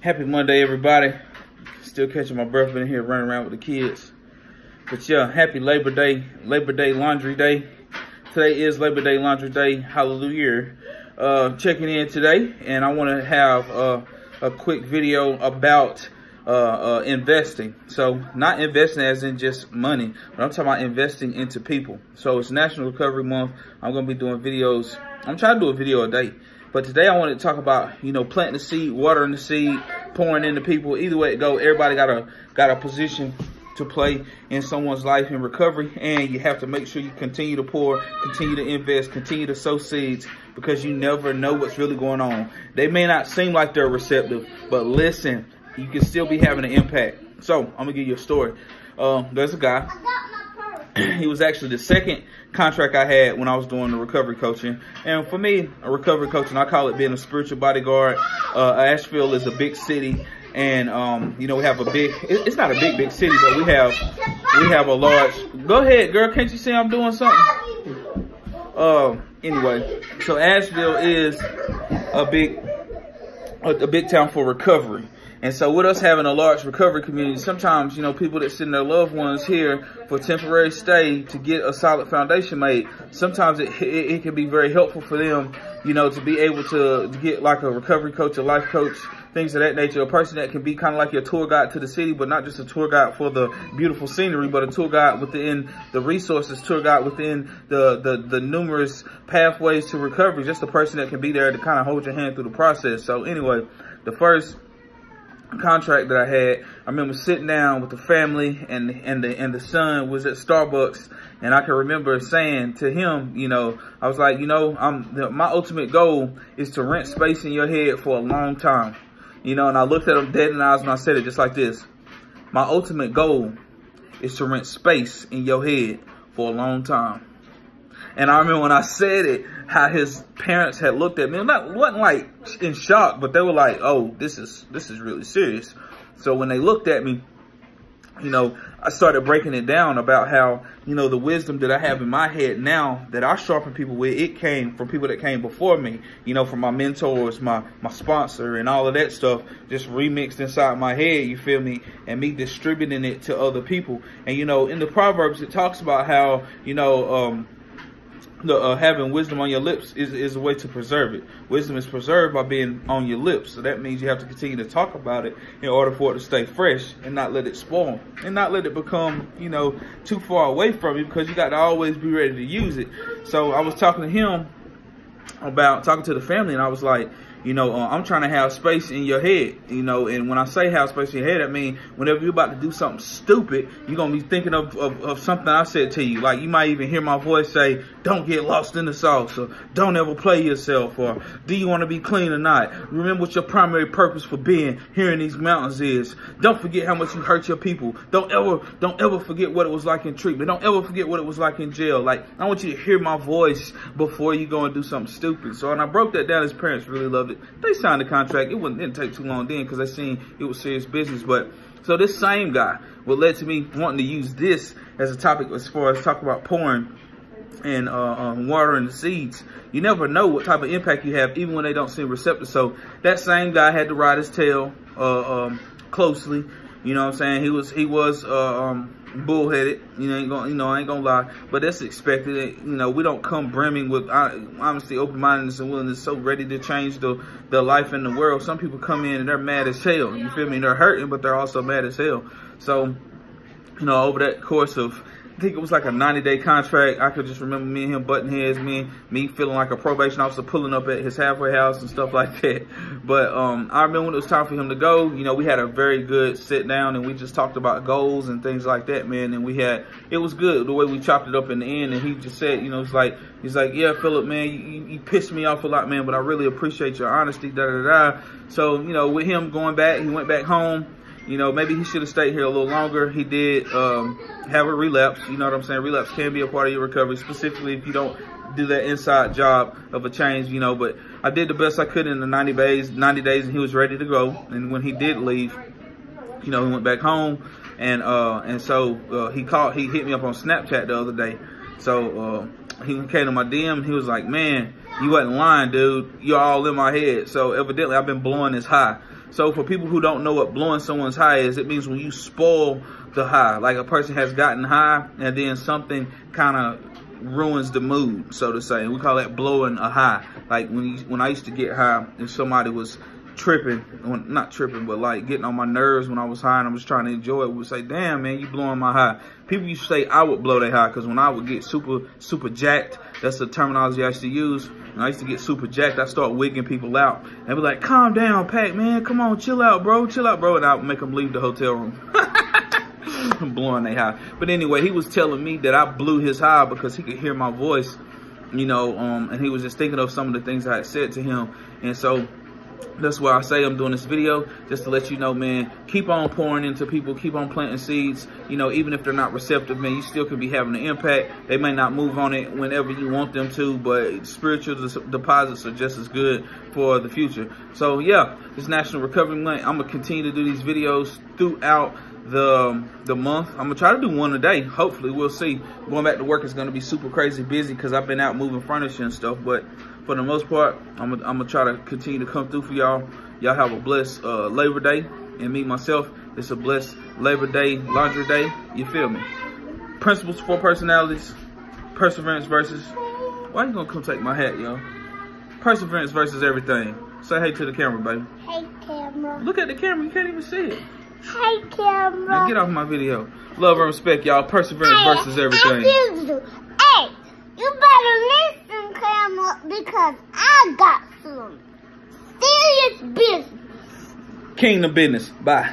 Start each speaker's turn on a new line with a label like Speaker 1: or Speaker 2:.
Speaker 1: Happy Monday, everybody. Still catching my breath in here running around with the kids. But yeah, happy Labor Day Laundry Day. Today is Labor Day Laundry Day. Hallelujah. Checking in today, and I want to have a quick video about investing. So not investing as in just money, but I'm talking about investing into people. So it's National Recovery Month. I'm going to be doing videos. I'm trying to do a video a day. But today I wanted to talk about, planting the seed, watering the seed, pouring into people. Either way it go, everybody got a position to play in someone's life in recovery, and you have to make sure you continue to pour, continue to invest, continue to sow seeds, because you never know what's really going on. They may not seem like they're receptive, but listen, you can still be having an impact. So I'm gonna give you a story. There's a guy. He was actually the second contract I had when I was doing the recovery coaching. And for me, a recovery coaching, I call it being a spiritual bodyguard. Asheville is a big city, and we have a big, it's not a big city, but we have a large, go ahead girl, can't you see I'm doing something? Anyway, so Asheville is a big town for recovery. And so with us having a large recovery community, sometimes, people that send their loved ones here for temporary stay to get a solid foundation made, sometimes it can be very helpful for them, to be able to get like a recovery coach, a life coach, things of that nature, a person that can be kind of like your tour guide to the city, but not just a tour guide for the beautiful scenery, but a tour guide within the resources, tour guide within the numerous pathways to recovery, just a person that can be there to kind of hold your hand through the process. So anyway, the first contract that I had, I remember sitting down with the family, and the son was at Starbucks, and I can remember saying to him, I was like, my ultimate goal is to rent space in your head for a long time, and I looked at him dead in the eyes and I said it just like this: my ultimate goal is to rent space in your head for a long time. And I remember when I said it, how his parents had looked at me. Wasn't like in shock, but they were like, "Oh, this is really serious." So when they looked at me, I started breaking it down about how, the wisdom that I have in my head now that I sharpen people with, it came from people that came before me, from my mentors, my sponsor, and all of that stuff, just remixed inside my head, you feel me, and me distributing it to other people. And, in the Proverbs, it talks about how, having wisdom on your lips is a way to preserve it. Wisdom is preserved by being on your lips. So that means you have to continue to talk about it in order for it to stay fresh and not let it spoil and not let it become, too far away from you, because you got to always be ready to use it. So I was talking to him about talking to the family, and I was like, I'm trying to have space in your head, and when I say have space in your head, I mean, whenever you're about to do something stupid, you're going to be thinking of something I said to you. Like, you might even hear my voice say, don't get lost in the sauce, or don't ever play yourself, or do you want to be clean or not? Remember what your primary purpose for being here in these mountains is. Don't forget how much you hurt your people. Don't ever forget what it was like in treatment. Don't ever forget what it was like in jail. Like, I want you to hear my voice before you go and do something stupid. So when I broke that down, his parents really loved it. They signed the contract. It didn't take too long then, because they seen it was serious business. But so this same guy, what led to me wanting to use this as a topic as far as talking about pouring and watering the seeds. You never know what type of impact you have, even when they don't seem receptive. So that same guy had to ride his tail closely. You know what I'm saying? He was bullheaded. I ain't gonna lie, but that's expected. We don't come brimming with honesty, open-mindedness, and willingness, so ready to change the life in the world. Some people come in and they're mad as hell. You feel me? They're hurting, but they're also mad as hell. So, over that course of, I think it was like a 90-day contract, I could just remember me and him butting heads, me feeling like a probation officer pulling up at his halfway house and stuff like that. But I remember when it was time for him to go, we had a very good sit down, and we just talked about goals and things like that, man. And it was good the way we chopped it up in the end. And he just said, he's like, yeah, Philip, man, you pissed me off a lot, man, but I really appreciate your honesty, da-da-da. So, with him going back, he went back home. Maybe he should have stayed here a little longer. He did have a relapse. You know what I'm saying? Relapse can be a part of your recovery, specifically if you don't do that inside job of a change, But I did the best I could in the 90 days, and he was ready to go. And when he did leave, he went back home, and so he hit me up on Snapchat the other day. So he came to my DM and he was like, man, you wasn't lying, dude. You're all in my head. So evidently I've been blowing this high. So for people who don't know what blowing someone's high is, it means when you spoil the high. Like a person has gotten high and then something kind of ruins the mood, so to say. And we call that blowing a high. Like when I used to get high and somebody was tripping, not tripping, but like getting on my nerves when I was high and I was trying to enjoy it, we would say, damn, man, you blowing my high. People used to say I would blow their high, because when I would get super jacked, that's the terminology I used to use. When I used to get super jacked, I start wigging people out and be like, calm down, Pat, man, come on, chill out, bro, and I would make them leave the hotel room. I'm blowing their high. But anyway, he was telling me that I blew his high because he could hear my voice, you know, and he was just thinking of some of the things I had said to him. And so that's why I say I'm doing this video, just to let you know, man, keep on pouring into people, keep on planting seeds. You know, even if they're not receptive, man, you still could be having an impact. They may not move on it whenever you want them to, but spiritual deposits are just as good for the future. So yeah, it's National Recovery Month. I'm gonna continue to do these videos throughout the month. I'm gonna try to do one a day. Hopefully, we'll see. Going back to work is gonna be super crazy busy because I've been out moving furniture and stuff, but for the most part, I'm gonna try to continue to come through for y'all. Y'all have a blessed Labor Day, and me myself, it's a blessed Labor Day laundry day. You feel me? Principles for personalities, perseverance versus. Why you gonna come take my hat, yo? Perseverance versus everything. Say hey to the camera, baby.
Speaker 2: Hey, camera.
Speaker 1: Look at the camera. You can't even see it.
Speaker 2: Hey, camera.
Speaker 1: Now get off my video. Love and respect, y'all. Perseverance versus everything.
Speaker 2: Hey, you better listen, camera, because I got some serious business.
Speaker 1: Kingdom business. Bye.